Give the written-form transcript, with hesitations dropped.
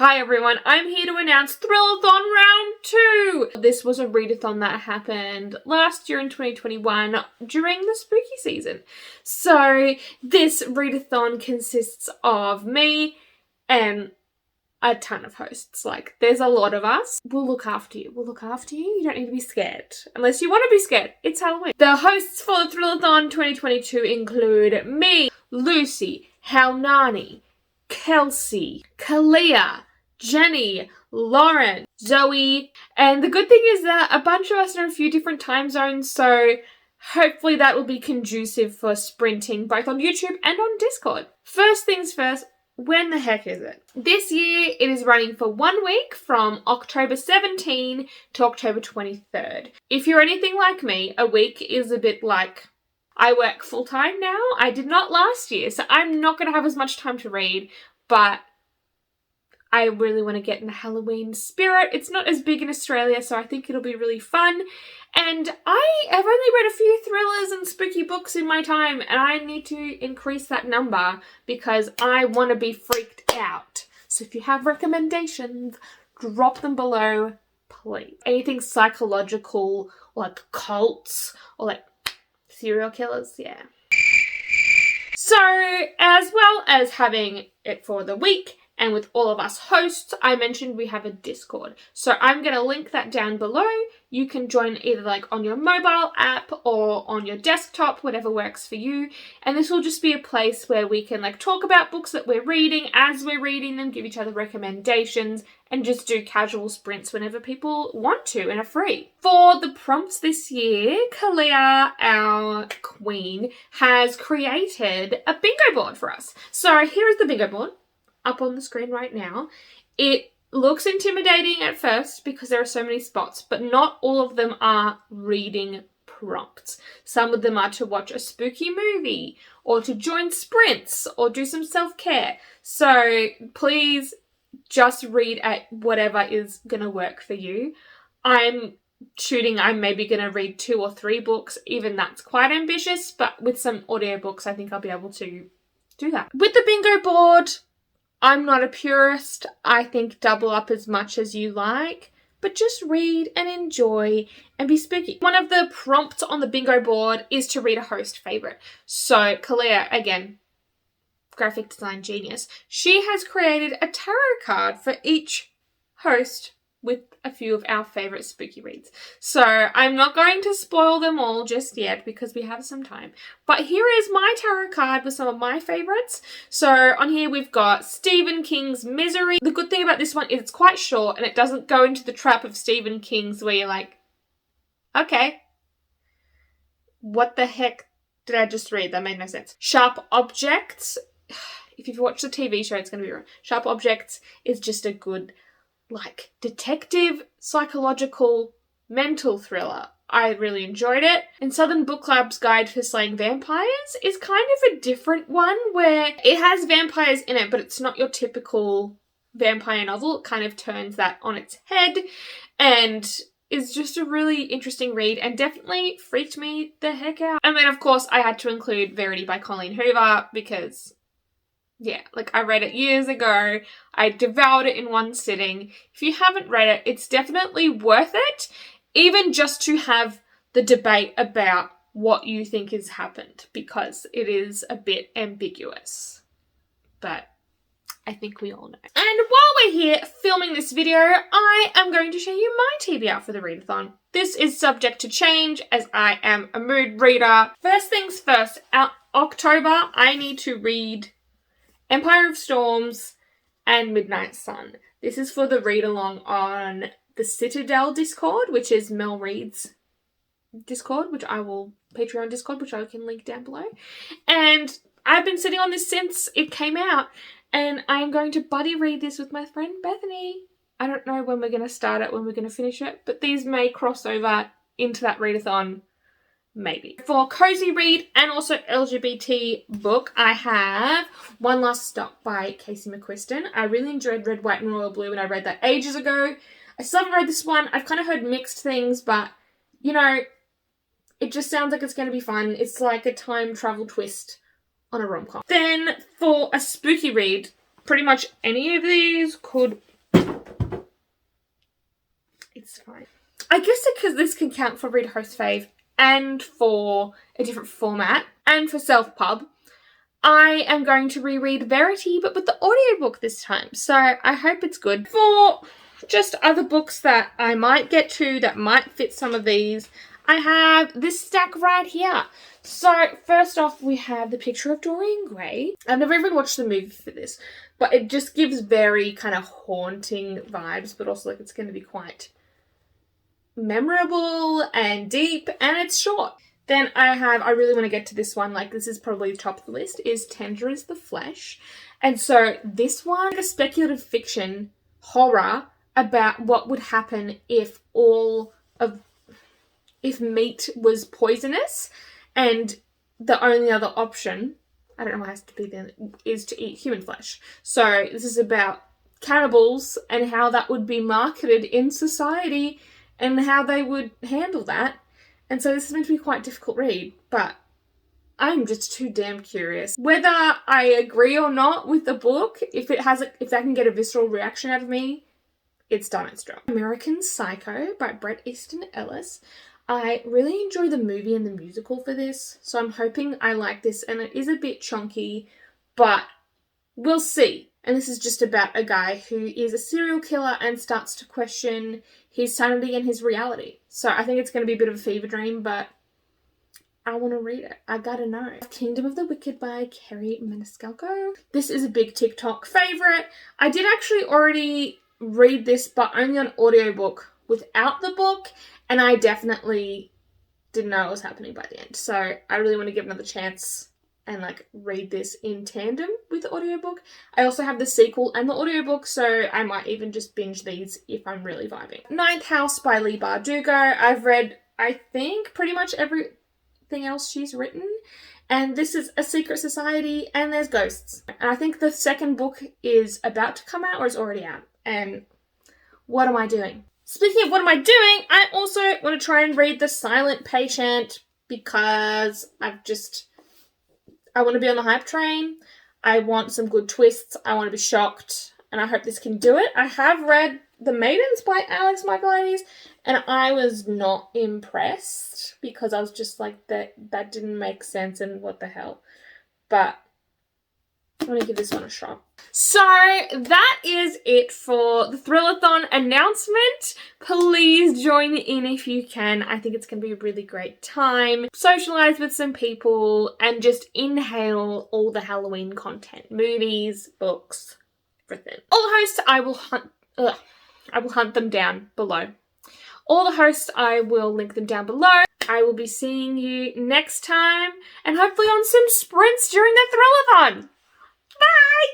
Hi everyone, I'm here to announce Thrillathon Round 2! This was a readathon that happened last year in 2021 during the spooky season. So this readathon consists of me and a ton of hosts. Like, there's a lot of us. We'll look after you. We'll look after you. You don't need to be scared. Unless you want to be scared. It's Halloween. The hosts for the Thrillathon 2022 include me, Lucy, Halnani, Kelsey, Kalia, Jenny, Lauren, Zoe, and the good thing is that a bunch of us are in a few different time zones, so hopefully that will be conducive for sprinting both on YouTube and on Discord. First things first, when the heck is it? This year it is running for 1 week from October 17 to October 23rd. If you're anything like me, a week is a bit like, I work full-time now. I did not last year, so I'm not going to have as much time to read, but I really want to get in the Halloween spirit. It's not as big in Australia, so I think it'll be really fun. And I have only read a few thrillers and spooky books in my time, and I need to increase that number because I want to be freaked out. So if you have recommendations, drop them below, please. Anything psychological, or like cults, or like serial killers, yeah. So, as well as having it for the week, and with all of us hosts, I mentioned we have a Discord. So I'm going to link that down below. You can join either like on your mobile app or on your desktop, whatever works for you. And this will just be a place where we can like talk about books that we're reading as we're reading them, give each other recommendations, and just do casual sprints whenever people want to and are free. For the prompts this year, Kalia, our queen, has created a bingo board for us. So here is the bingo board up on the screen right now. It looks intimidating at first because there are so many spots, but not all of them are reading prompts. Some of them are to watch a spooky movie or to join sprints or do some self-care. So please just read at whatever is going to work for you. I'm maybe going to read 2 or 3 books. Even that's quite ambitious, but with some audiobooks, I think I'll be able to do that. With the bingo board, I'm not a purist. I think double up as much as you like, but just read and enjoy and be spooky. One of the prompts on the bingo board is to read a host favourite. So Kalia, again, graphic design genius, she has created a tarot card for each host with a few of our favourite spooky reads. So I'm not going to spoil them all just yet because we have some time. But here is my tarot card with some of my favourites. So on here we've got Stephen King's Misery. The good thing about this one is it's quite short and it doesn't go into the trap of Stephen King's where you're like, okay, what the heck did I just read? That made no sense. Sharp Objects. If you've watched the TV show, it's going to be wrong. Sharp Objects is just a good, like, detective, psychological, mental thriller. I really enjoyed it. And Southern Book Club's Guide for Slaying Vampires is kind of a different one where it has vampires in it, but it's not your typical vampire novel. It kind of turns that on its head and is just a really interesting read and definitely freaked me the heck out. And then, of course, I had to include Verity by Colleen Hoover because, yeah, like I read it years ago. I devoured it in one sitting. If you haven't read it, it's definitely worth it, even just to have the debate about what you think has happened, because it is a bit ambiguous. But I think we all know. And while we're here filming this video, I am going to show you my TBR for the readathon. This is subject to change as I am a mood reader. First things first, October, I need to read Empire of Storms and Midnight Sun. This is for the read-along on the Citadel Discord, which is Mel Reed's Discord, Patreon Discord, which I can link down below. And I've been sitting on this since it came out, and I am going to buddy read this with my friend Bethany. I don't know when we're going to start it, when we're going to finish it, but these may cross over into that readathon. Maybe. For Cozy Read and also LGBT book, I have One Last Stop by Casey McQuiston. I really enjoyed Red, White and Royal Blue when I read that ages ago. I still haven't read this one. I've kind of heard mixed things, but, you know, it just sounds like it's going to be fun. It's like a time travel twist on a rom-com. Then for a spooky read, pretty much any of these could It's fine. I guess because this can count for Read Host Fave and for a different format and for self-pub, I am going to reread Verity, but with the audiobook this time. So I hope it's good. For just other books that I might get to that might fit some of these, I have this stack right here. So first off, we have The Picture of Dorian Gray. I've never even watched the movie for this, but it just gives very kind of haunting vibes, but also like it's going to be quite memorable and deep, and it's short. Then I really want to get to this one, like this is probably the top of the list, is Tender is the Flesh. And so this one is a speculative fiction horror about what would happen if meat was poisonous and the only other option, I don't know what it has to be then, is to eat human flesh. So this is about cannibals and how that would be marketed in society and how they would handle that. And so this is meant to be quite a difficult read, but I'm just too damn curious. Whether I agree or not with the book, if that can get a visceral reaction out of me, it's done its job. American Psycho by Bret Easton Ellis. I really enjoy the movie and the musical for this, so I'm hoping I like this, and it is a bit chunky, but we'll see. And this is just about a guy who is a serial killer and starts to question his sanity and his reality. So I think it's going to be a bit of a fever dream, but I want to read it. I gotta know. Kingdom of the Wicked by Kerri Maniscalco. This is a big TikTok favourite. I did actually already read this, but only on audiobook without the book, and I definitely didn't know what was happening by the end. So I really want to give another chance and like read this in tandem with the audiobook. I also have the sequel and the audiobook, so I might even just binge these if I'm really vibing. Ninth House by Leigh Bardugo. I've read, I think, pretty much everything else she's written. And this is a secret society and there's ghosts. And I think the second book is about to come out or is already out. And what am I doing? Speaking of what am I doing, I also want to try and read The Silent Patient because I want to be on the hype train. I want some good twists. I want to be shocked. And I hope this can do it. I have read The Maidens by Alex Michaelides, and I was not impressed because I was just like, that didn't make sense and what the hell. But I'm going to give this one a shot. So that is it for the Thrillathon announcement. Please join in if you can. I think it's going to be a really great time. Socialise with some people and just inhale all the Halloween content. Movies, books, everything. All the hosts, I will hunt them down below. All the hosts, I will link them down below. I will be seeing you next time and hopefully on some sprints during the Thrillathon. Bye!